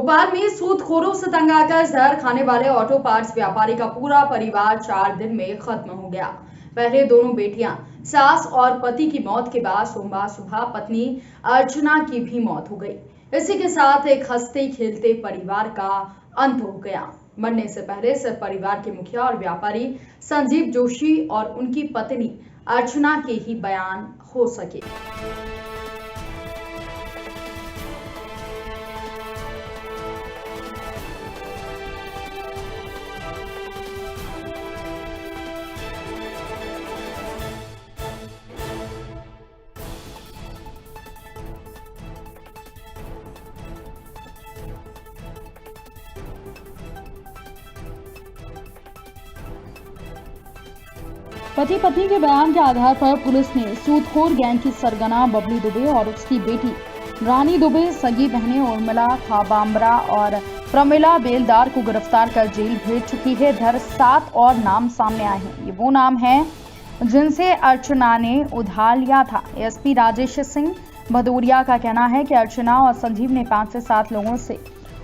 भोपाल में सूदखोरों से तंग आकर जहर खाने वाले ऑटो पार्ट्स व्यापारी का पूरा परिवार 4 दिन में खत्म हो गया। पहले दोनों बेटियां सास और पति की मौत के बाद सोमवार सुबह पत्नी अर्चना की भी मौत हो गई। इसी के साथ एक हंसते खेलते परिवार का अंत हो गया। मरने से पहले सिर्फ परिवार के मुखिया और व्यापारी संजीव जोशी और उनकी पत्नी अर्चना के ही बयान हो सके। पति पत्नी के बयान के आधार पर पुलिस ने सूदखोर गैंग की सरगना बबली दुबे और उसकी बेटी रानी दुबे, सगी बहनें उर्मिला खाबाम्बरा और प्रमिला बेलदार को गिरफ्तार कर जेल भेज चुकी है। इधर 7 और नाम सामने आए हैं। ये वो नाम हैं जिनसे अर्चना ने उधार लिया था। एसपी राजेश सिंह भदौरिया का कहना है कि अर्चना और संजीव ने 5 से 7 लोगों से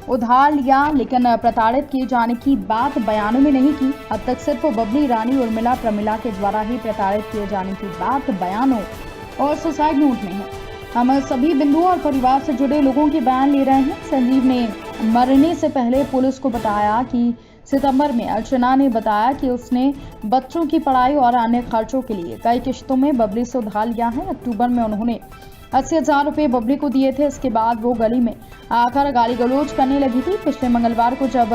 उधार लिया, लेकिन प्रताड़ित किए जाने की बात बयानों में नहीं की। अब तक सिर्फ बबली, रानी, उर्मिला, प्रमिला के द्वारा ही प्रताड़ित किए जाने की बात बयानों और सुसाइड नोट में है। हम सभी बिंदुओं और परिवार से जुड़े लोगों के बयान ले रहे हैं। संजीव ने मरने से पहले पुलिस को बताया कि सितंबर में अर्चना ने बताया कि उसने बच्चों की पढ़ाई और अन्य खर्चों के लिए कई किश्तों में बबली से उधार लिया है। अक्टूबर में उन्होंने 80,000 रुपये बबली को दिए थे। इसके बाद वो गली में आकर गाली गलौज करने लगी थी। पिछले मंगलवार को जब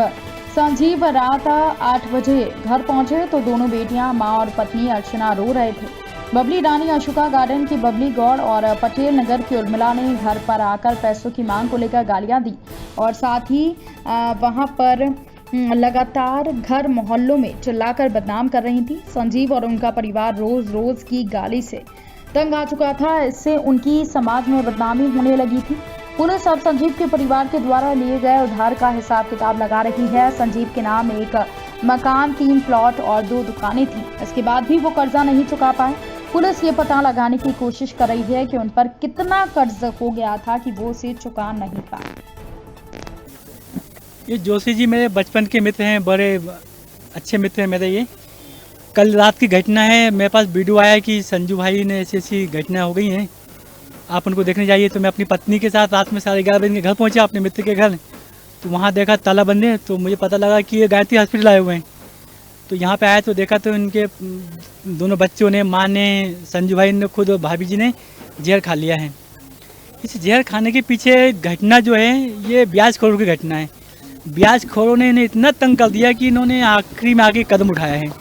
संजीव रात 8 बजे घर पहुंचे तो दोनों बेटियां मां और पत्नी अर्चना रो रहे थे। बबली रानी अशोका गार्डन की बबली गौड़ और पटेल नगर की उर्मिला ने घर पर आकर पैसों की मांग को लेकर गालियां दी और साथ ही वहां पर लगातार घर मोहल्लों में चिल्लाकर बदनाम कर रही थी। संजीव और उनका परिवार रोज रोज की गाली से तंग आ चुका था। इससे उनकी समाज में बदनामी होने लगी थी। पुलिस अब संजीव के परिवार के द्वारा लिए गए उधार का हिसाब किताब लगा रही है। संजीव के नाम एक मकान, 3 प्लॉट और 2 दुकानें थी। इसके बाद भी वो कर्जा नहीं चुका पाए। पुलिस ये पता लगाने की कोशिश कर रही है कि उन पर कितना कर्ज हो गया था कि वो उसे चुका नहीं पाए। ये जोशी जी मेरे बचपन के मित्र हैं, बड़े अच्छे मित्र हैं मेरे। ये कल रात की घटना है। मेरे पास वीडियो आया कि संजू भाई ने ऐसी ऐसी घटना हो गई हैं, आप उनको देखने जाइए। तो मैं अपनी पत्नी के साथ रात में 11:30 बजे घर पहुंचा, अपने मित्र के घर। तो वहाँ देखा ताला बंद है। तो मुझे पता लगा कि ये गायत्री हॉस्पिटल आए हुए हैं। तो यहाँ पे आया तो देखा तो इनके दोनों बच्चों ने, माँ ने, संजू भाई ने, खुद भाभी जी ने जहर खा लिया है। इस जहर खाने के पीछे घटना जो है ये ब्याज खोरों की घटना है। ब्याज खोरों ने इन्हें इतना तंग कर दिया कि इन्होंने आखिरी में आके कदम उठाया है।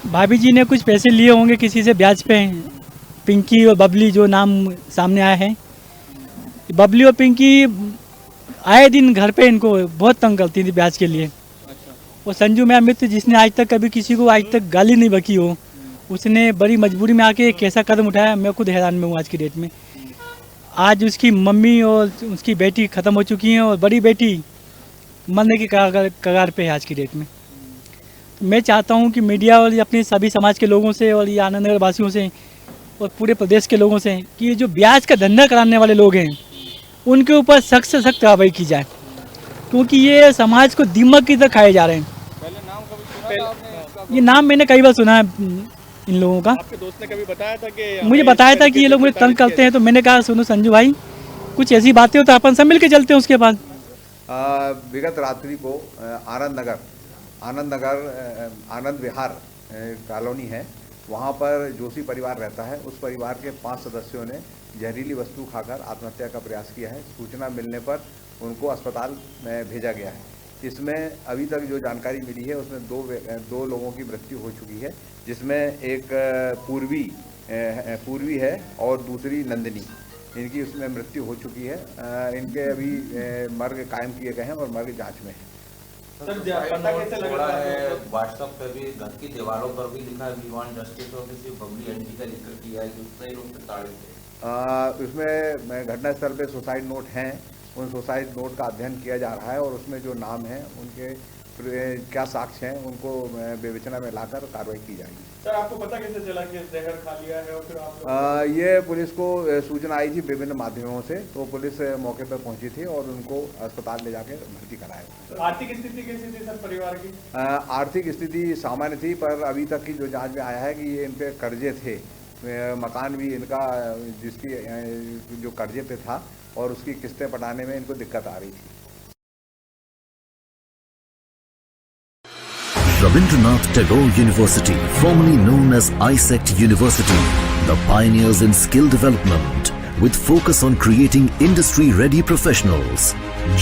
भाभी जी ने कुछ पैसे लिए होंगे किसी से ब्याज पे। पिंकी और बबली जो नाम सामने आया है, बबली और पिंकी आए दिन घर पे इनको बहुत तंग करती थी ब्याज के लिए। और संजू मेरा मित्र, जिसने आज तक कभी किसी को आज तक गाली नहीं बकी हो, उसने बड़ी मजबूरी में आके कैसा कदम उठाया, मैं खुद हैरान में हूँ आज की डेट में। आज उसकी मम्मी और उसकी बेटी ख़त्म हो चुकी हैं और बड़ी बेटी मरने की कगार पे है आज की डेट में। मैं चाहता हूं कि मीडिया और अपने सभी समाज के लोगों से और ये आनंद नगर वासियों से और पूरे प्रदेश के लोगों से कि ये जो ब्याज का धंधा कराने वाले लोग हैं उनके ऊपर सख्त से सख्त कार्रवाई की जाए, क्योंकि ये समाज को दीमक की तरह खाए जा रहे हैं। पहले नाम कभी सुना आपने? ये नाम मैंने कई बार सुना है इन लोगों का। आपके दोस्त ने कभी बताया था कि मुझे बताया था कि ये लोग मुझे तंग करते हैं। तो मैंने कहा सुनो संजू भाई, कुछ ऐसी बातें हो तो अपन सब मिल के चलते हैं उसके बाद। विगत रात्रि को आनंद विहार कॉलोनी है, वहाँ पर जोशी परिवार रहता है। उस परिवार के 5 सदस्यों ने जहरीली वस्तु खाकर आत्महत्या का प्रयास किया है। सूचना मिलने पर उनको अस्पताल में भेजा गया है। इसमें अभी तक जो जानकारी मिली है उसमें दो लोगों की मृत्यु हो चुकी है, जिसमें एक पूर्वी है और दूसरी नंदिनी। इनकी उसमें मृत्यु हो चुकी है। इनके अभी मर्ग कायम किए गए हैं और मर्ग जांच में है। सर थोड़ा है, व्हाट्सएप पे भी घर की दीवारों पर भी लिखा है वी वांट जस्टिस और किसी बबली एंटी का जिक्र किया है, दूसरे लोग प्रताड़ित है। उसमें घटनास्थल पे सुसाइड नोट हैं। उन सुसाइड नोट का अध्ययन किया जा रहा है और उसमें जो नाम हैं उनके क्या साक्ष्य हैं उनको विवेचना में लाकर कार्रवाई की जाएगी। सर आपको पता कैसे चला कि जहर खा लिया है और फिर आप ये पुलिस को सूचना आई थी विभिन्न माध्यमों से, तो पुलिस मौके पर पहुंची थी और उनको अस्पताल ले जाकर भर्ती कराया। आर्थिक स्थिति कैसी थी सर परिवार की? आर्थिक स्थिति सामान्य थी, पर अभी तक की जो जांच में आया है कि ये इन पे कर्जे थे, मकान भी इनका जिसकी जो कर्जे पे था और उसकी किस्तें पटाने में इनको दिक्कत आ रही थी। Rabindranath Tagore University, formerly known as ISECT University, the pioneers in skill development with focus on creating industry-ready professionals.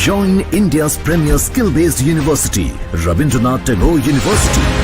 Join India's premier skill-based university, Rabindranath Tagore University.